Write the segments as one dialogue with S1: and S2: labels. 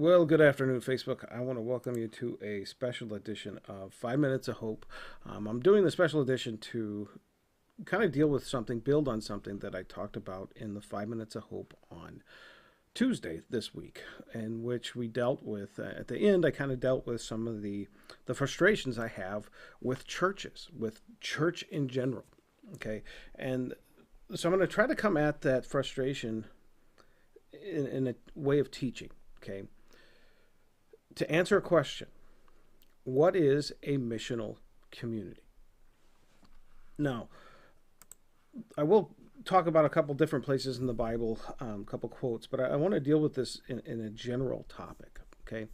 S1: Well, good afternoon, Facebook. I want to welcome you to a special edition of 5 Minutes of Hope. I'm doing the special edition to kind of deal with something, build on something that I talked about in the 5 Minutes of Hope on Tuesday this week, in which we dealt with, at the end, I kind of dealt with some of the frustrations I have with churches, with church in general. Okay. And so I'm going to try to come at that frustration in a way of teaching. Okay. To answer a question, what is a missional community? Now, I will talk about a couple different places in the Bible, a couple quotes, but I want to deal with this in a general topic, okay?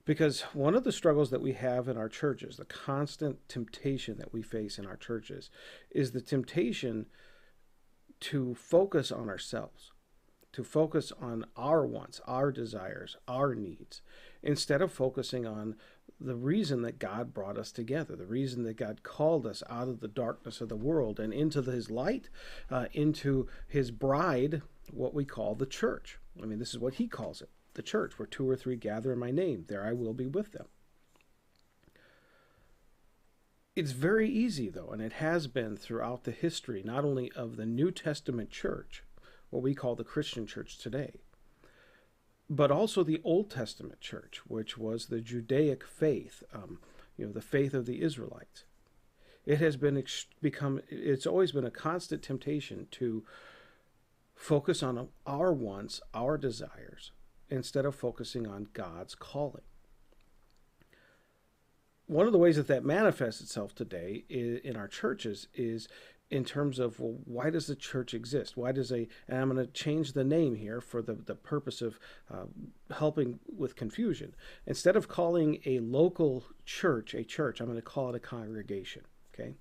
S1: Because one of the struggles that we have in our churches, the constant temptation that we face in our churches, is the temptation to focus on ourselves, to focus on our wants, our desires, our needs, instead of focusing on the reason that God brought us together, the reason that God called us out of the darkness of the world and into his light, into his bride, what we call the church. I mean, this is what he calls it, the church, where two or three gather in my name, there I will be with them. It's very easy, though, and it has been throughout the history, not only of the New Testament church, what we call the Christian church today, but also the Old Testament church, which was the Judaic faith, the faith of the Israelites. It has it's always been a constant temptation to focus on our wants, our desires, instead of focusing on God's calling. One of the ways that manifests itself today in our churches is in terms of, well, why does the church exist? Why does and I'm going to change the name here for the purpose of helping with confusion. Instead of calling a local church a church, I'm going to call it a congregation, okay?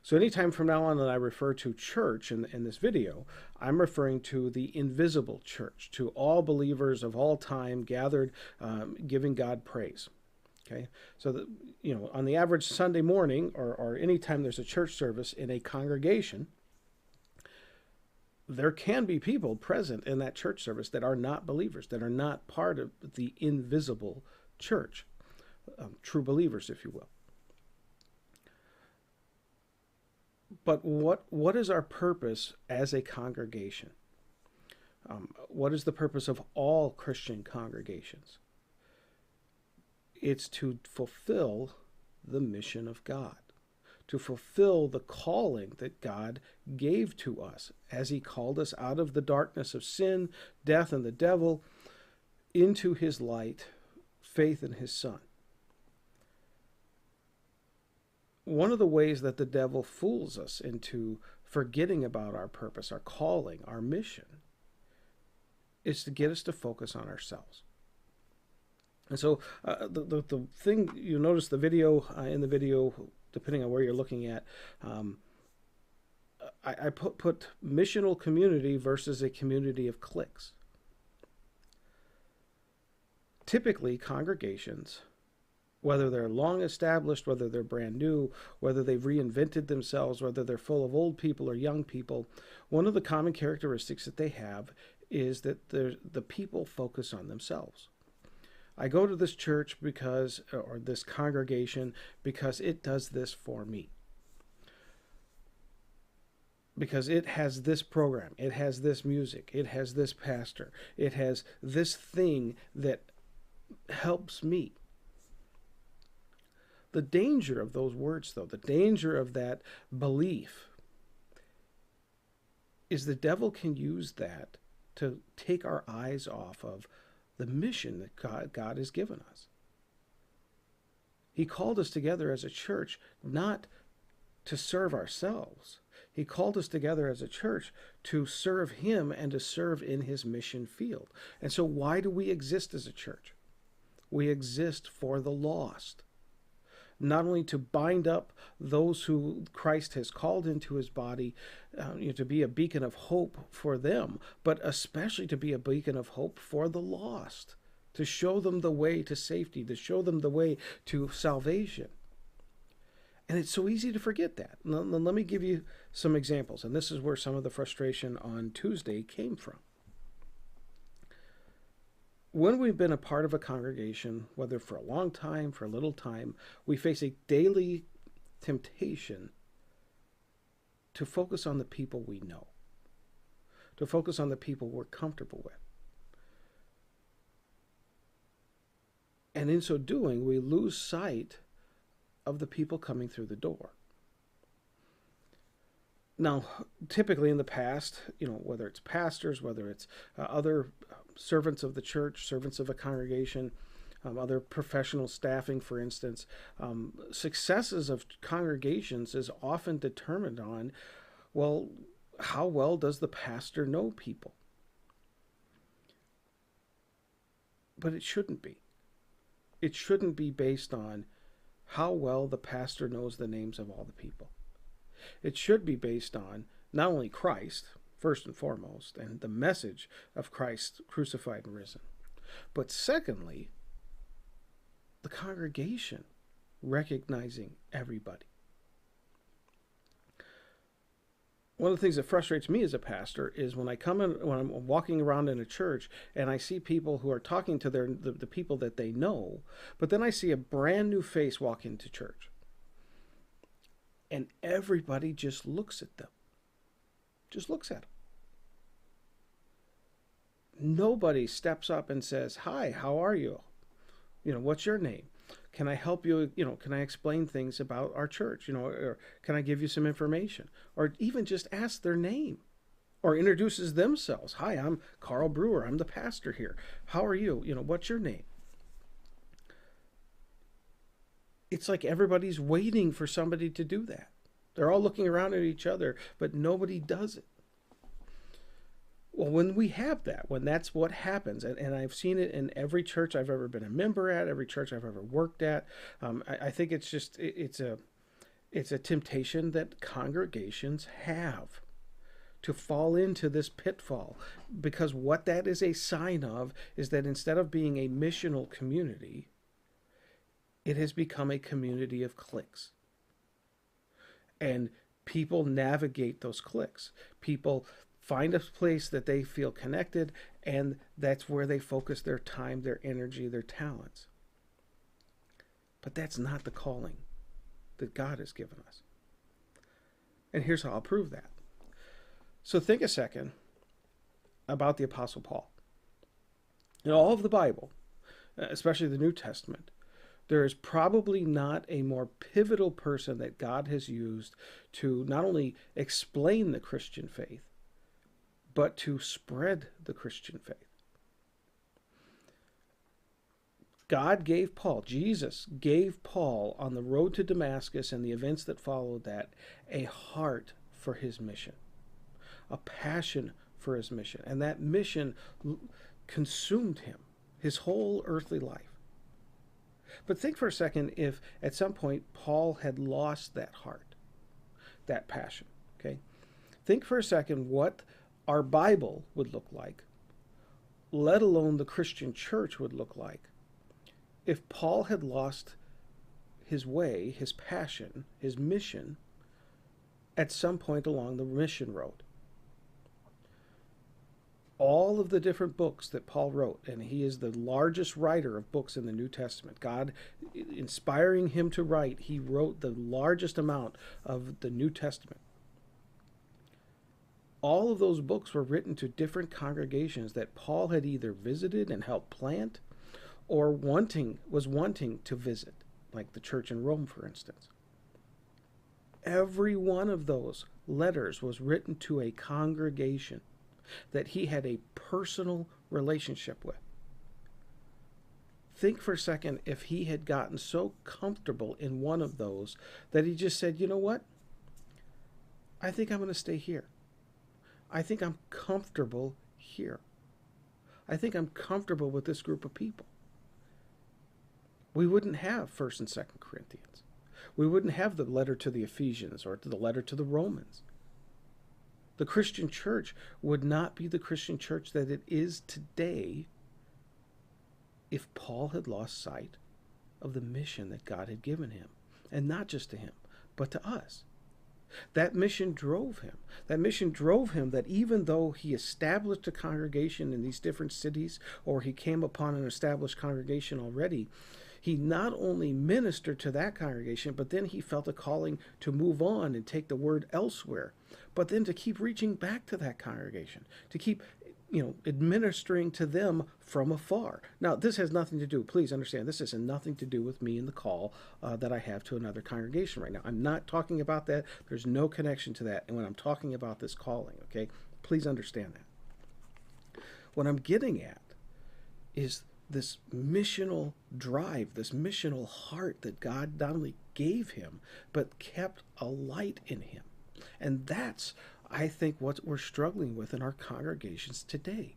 S1: So anytime from now on that I refer to church in this video, I'm referring to the invisible church, to all believers of all time gathered, giving God praise. Okay, so that, on the average Sunday morning or any time there's a church service in a congregation, there can be people present in that church service that are not believers, that are not part of the invisible church, true believers, if you will. But what is our purpose as a congregation? What is the purpose of all Christian congregations? It's to fulfill the mission of God, to fulfill the calling that God gave to us as he called us out of the darkness of sin, death, and the devil into his light, faith in his Son. One of the ways that the devil fools us into forgetting about our purpose, our calling, our mission, is to get us to focus on ourselves. And so the thing, you notice the video, in the video, depending on where you're looking at, I put missional community versus a community of cliques. Typically, congregations, whether they're long established, whether they're brand new, whether they've reinvented themselves, whether they're full of old people or young people, one of the common characteristics that they have is that the people focus on themselves. I go to this church or this congregation because it does this for me. Because it has this program, it has this music, it has this pastor, it has this thing that helps me. The danger of those words, though, the danger of that belief is the devil can use that to take our eyes off of the mission that God has given us. He called us together as a church not to serve ourselves. He called us together as a church to serve him and to serve in his mission field. And so why do we exist as a church? We exist for the lost. Not only to bind up those who Christ has called into his body, to be a beacon of hope for them, but especially to be a beacon of hope for the lost, to show them the way to safety, to show them the way to salvation. And it's so easy to forget that. Let me give you some examples, and this is where some of the frustration on Tuesday came from. When we've been a part of a congregation, whether for a long time, for a little time, we face a daily temptation to focus on the people we know, to focus on the people we're comfortable with. And in so doing, we lose sight of the people coming through the door. Now, typically in the past, whether it's pastors, whether it's other servants of the church, servants of a congregation, other professional staffing, for instance, successes of congregations is often determined on, well, how well does the pastor know people? But it shouldn't be. It shouldn't be based on how well the pastor knows the names of all the people. It should be based on not only Christ, first and foremost, and the message of Christ crucified and risen, but secondly, the congregation recognizing everybody. One of the things that frustrates me as a pastor is when I'm walking around in a church and I see people who are talking to the people that they know, but then I see a brand new face walk into church. And everybody just looks at them. Just looks at them. Nobody steps up and says, "Hi, how are you? What's your name? Can I help you? Can I explain things about our church? Or can I give you some information?" Or even just ask their name or introduces themselves. "Hi, I'm Carl Brewer. I'm the pastor here. How are you? What's your name?" It's like everybody's waiting for somebody to do that. They're all looking around at each other, but nobody does it. Well, when we have that, when that's what happens, and I've seen it in every church I've ever been a member at, every church I've ever worked at, I think it's a temptation that congregations have to fall into this pitfall, because what that is a sign of is that instead of being a missional community, it has become a community of cliques. And people navigate those cliques. People find a place that they feel connected, and that's where they focus their time, their energy, their talents. But that's not the calling that God has given us. And here's how I'll prove that. So think a second about the Apostle Paul. In all of the Bible, especially the New Testament, there is probably not a more pivotal person that God has used to not only explain the Christian faith, but to spread the Christian faith. God gave Paul, Jesus gave Paul on the road to Damascus and the events that followed that, a heart for his mission, a passion for his mission. And that mission consumed him, his whole earthly life. But think for a second if at some point Paul had lost that heart, that passion, okay? Think for a second what our Bible would look like, let alone the Christian church would look like, if Paul had lost his way, his passion, his mission at some point along the mission road. All of the different books that Paul wrote, and he is the largest writer of books in the New Testament. God inspiring him to write, he wrote the largest amount of the New Testament. All of those books were written to different congregations that Paul had either visited and helped plant or was wanting to visit, like the church in Rome, for instance. Every one of those letters was written to a congregation that he had a personal relationship with. Think for a second if he had gotten so comfortable in one of those that he just said, "You know what? I think I'm going to stay here. I think I'm comfortable here. I think I'm comfortable with this group of people." We wouldn't have 1st and 2nd Corinthians. We wouldn't have the letter to the Ephesians or the letter to the Romans. The Christian church would not be the Christian church that it is today if Paul had lost sight of the mission that God had given him. And not just to him, but to us. That mission drove him. That mission drove him that even though he established a congregation in these different cities, or he came upon an established congregation already, he not only ministered to that congregation, but then he felt a calling to move on and take the word elsewhere, but then to keep reaching back to that congregation, to keep administering to them from afar. Now, this has nothing to do, please understand, this has nothing to do with me and the call that I have to another congregation right now. I'm not talking about that. There's no connection to that. And when I'm talking about this calling, okay, please understand that. What I'm getting at is this missional drive, this missional heart that God not only gave him, but kept alight in him. And that's, I think, what we're struggling with in our congregations today.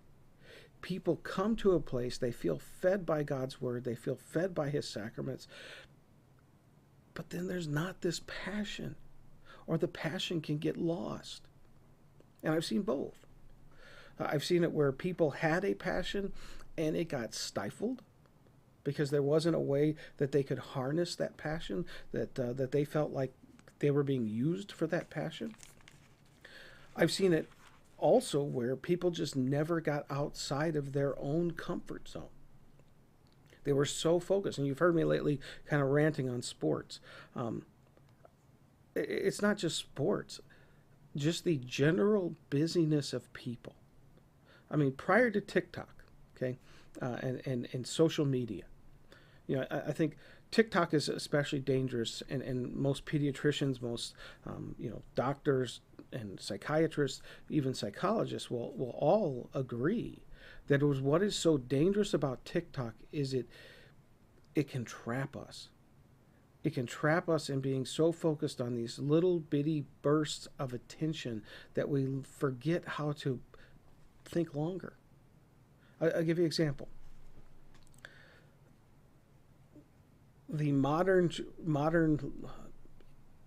S1: People come to a place, they feel fed by God's word, they feel fed by his sacraments, but then there's not this passion, or the passion can get lost. And I've seen both. I've seen it where people had a passion and it got stifled because there wasn't a way that they could harness that passion, that they felt like they were being used for that passion. I've seen it also where people just never got outside of their own comfort zone. They were so focused, and you've heard me lately kind of ranting on sports. It's not just sports, just the general busyness of people. I mean, prior to TikTok, okay, and social media, I think TikTok is especially dangerous, and most pediatricians, most doctors and psychiatrists, even psychologists will all agree that it was what is so dangerous about TikTok is it can trap us. It can trap us in being so focused on these little bitty bursts of attention that we forget how to think longer. I'll give you an example. The modern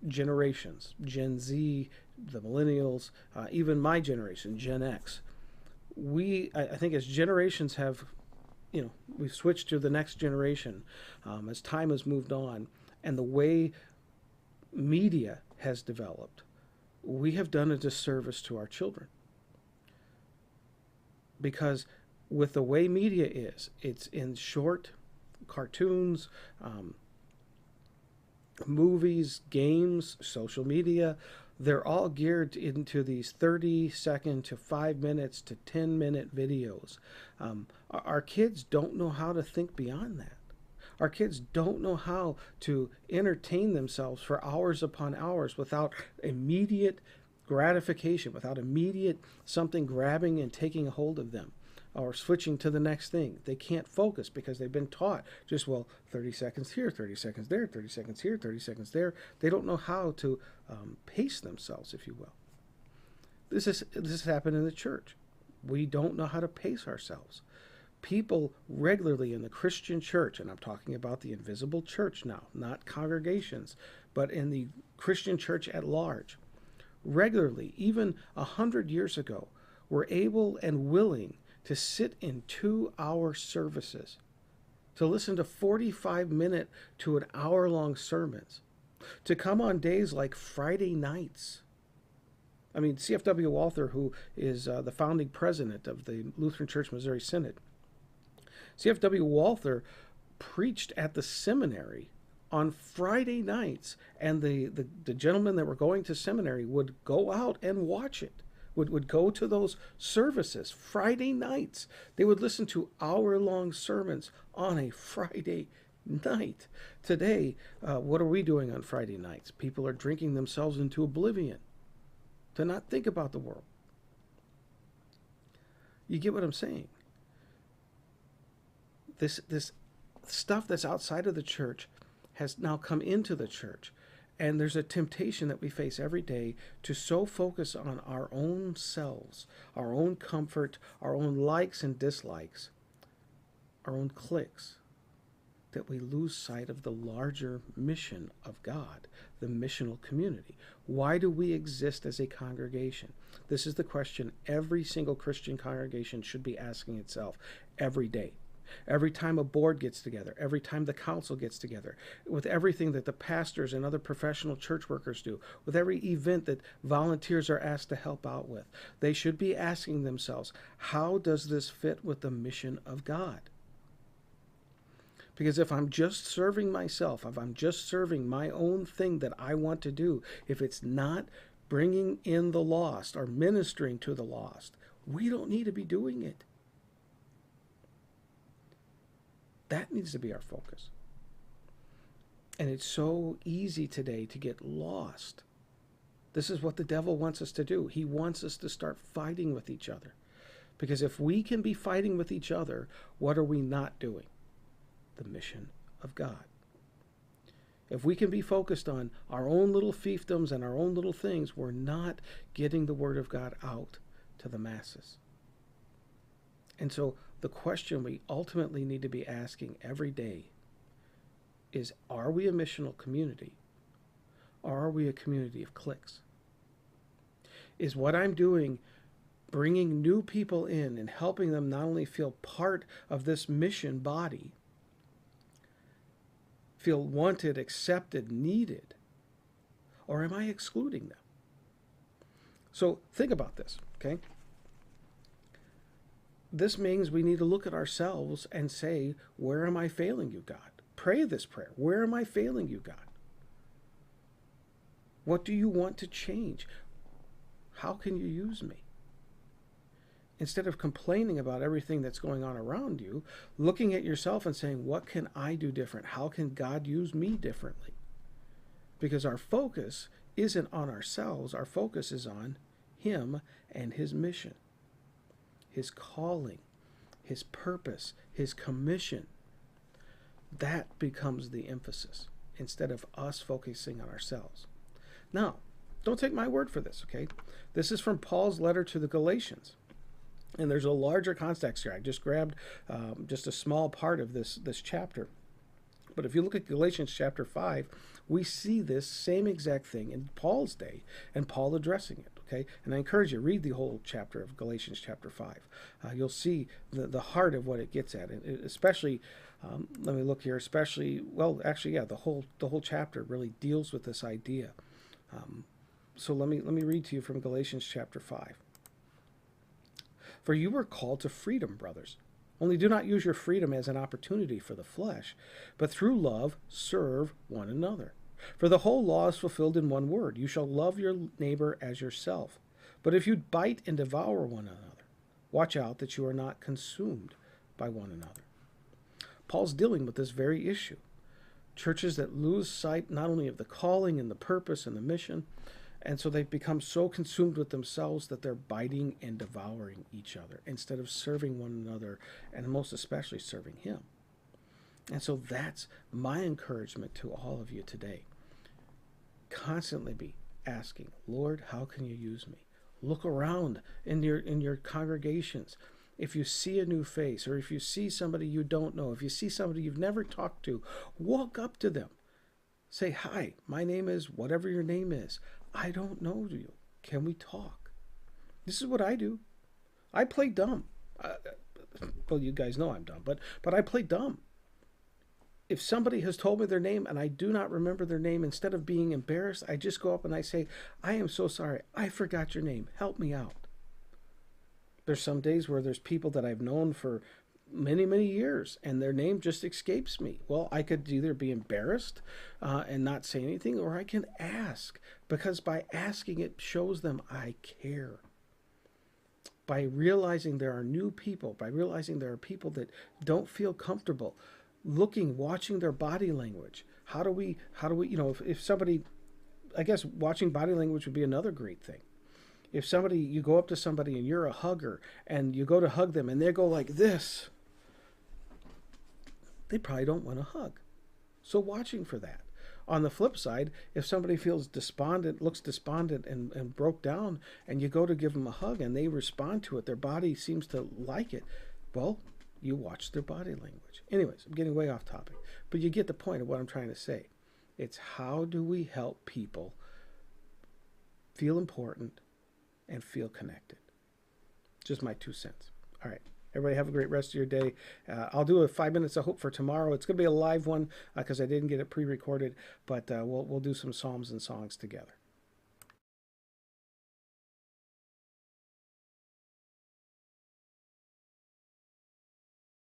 S1: generations, Gen Z, the millennials, even my generation, Gen X, I think as generations have, we've switched to the next generation as time has moved on, and the way media has developed, we have done a disservice to our children. Because with the way media is, it's in short cartoons, movies, games, social media. They're all geared into these 30-second to 5 minutes to 10-minute videos. Our kids don't know how to think beyond that. Our kids don't know how to entertain themselves for hours upon hours without immediate gratification, without immediate something grabbing and taking a hold of them, or switching to the next thing. They can't focus because they've been taught just, 30 seconds here, 30 seconds there, 30 seconds here, 30 seconds there. They don't know how to pace themselves, if you will. This has happened in the church. We don't know how to pace ourselves. People regularly in the Christian church, and I'm talking about the invisible church now, not congregations, but in the Christian church at large, regularly, even 100 years ago, were able and willing to sit in 2-hour services, to listen to 45-minute to an hour-long sermons, to come on days like Friday nights. I mean, C.F.W. Walther, who is the founding president of the Lutheran Church Missouri Synod, C.F.W. Walther preached at the seminary on Friday nights, and the gentlemen that were going to seminary would go out and watch it, would go to those services Friday nights. They would listen to hour-long sermons on a Friday night. Today, what are we doing on Friday nights? People are drinking themselves into oblivion to not think about the world. You get what I'm saying? This stuff that's outside of the church has now come into the church. And there's a temptation that we face every day to so focus on our own selves, our own comfort, our own likes and dislikes, our own cliques, that we lose sight of the larger mission of God, the missional community. Why do we exist as a congregation? This is the question every single Christian congregation should be asking itself every day. Every time a board gets together, every time the council gets together, with everything that the pastors and other professional church workers do, with every event that volunteers are asked to help out with, they should be asking themselves, how does this fit with the mission of God? Because if I'm just serving myself, if I'm just serving my own thing that I want to do, if it's not bringing in the lost or ministering to the lost, we don't need to be doing it. That needs to be our focus. And it's so easy today to get lost. This is what the devil wants us to do. He wants us to start fighting with each other. Because if we can be fighting with each other, what are we not doing? The mission of God. If we can be focused on our own little fiefdoms and our own little things, we're not getting the word of God out to the masses. And so the question we ultimately need to be asking every day is, are we a missional community? Or are we a community of cliques? Is what I'm doing bringing new people in and helping them not only feel part of this mission body, feel wanted, accepted, needed, or am I excluding them? So think about this, okay? This means we need to look at ourselves and say, where am I failing you, God? Pray this prayer. Where am I failing you, God? What do you want to change? How can you use me? Instead of complaining about everything that's going on around you, looking at yourself and saying, what can I do different? How can God use me differently? Because our focus isn't on ourselves. Our focus is on Him and His mission, His calling, His purpose, His commission. That becomes the emphasis instead of us focusing on ourselves. Now, don't take my word for this, okay? This is from Paul's letter to the Galatians. And there's a larger context here. I just grabbed just a small part of this chapter. But if you look at Galatians chapter 5, we see this same exact thing in Paul's day and Paul addressing it, okay? And I encourage you, read the whole chapter of Galatians chapter 5. You'll see the heart of what it gets at. And especially, let me look here, especially, well, actually, yeah, the whole chapter really deals with this idea. So let me read to you from Galatians chapter 5. For you were called to freedom, brothers. Only do not use your freedom as an opportunity for the flesh, but through love serve one another. For the whole law is fulfilled in one word: you shall love your neighbor as yourself. But if you bite and devour one another, watch out that you are not consumed by one another. Paul's dealing with this very issue. Churches that lose sight not only of the calling and the purpose and the mission, and so they've become so consumed with themselves that they're biting and devouring each other instead of serving one another, and most especially serving Him. And so that's my encouragement to all of you today. Constantly be asking, Lord, how can you use me? Look around in your congregations. If you see a new face, or if you see somebody you don't know, if you see somebody you've never talked to, walk up to them. Say, hi, my name is whatever your name is. I don't know you. Can we talk? This is what I do. I play dumb. Well, you guys know I'm dumb, but I play dumb. If somebody has told me their name and I do not remember their name, instead of being embarrassed, I just go up and I say, I am so sorry. I forgot your name. Help me out. There's some days where there's people that I've known for many, many years, and their name just escapes me. Well, I could either be embarrassed and not say anything, or I can ask, because by asking it shows them I care. By realizing there are new people, by realizing there are people that don't feel comfortable, watching their body language. How do we, if somebody, I guess watching body language would be another great thing. If somebody, you go up to somebody and you're a hugger and you go to hug them and they go like this, they probably don't want to hug. So watching for that. On the flip side, if somebody feels despondent, looks despondent and broke down, and you go to give them a hug and they respond to it, their body seems to like it, well, you watch their body language. Anyways, I'm getting way off topic, but you get the point of what I'm trying to say. It's how do we help people feel important and feel connected? Just my 2 cents. All right. Everybody have a great rest of your day. I'll do a 5 minutes of hope for tomorrow. It's going to be a live one because I didn't get it pre-recorded, but we'll do some psalms and songs together.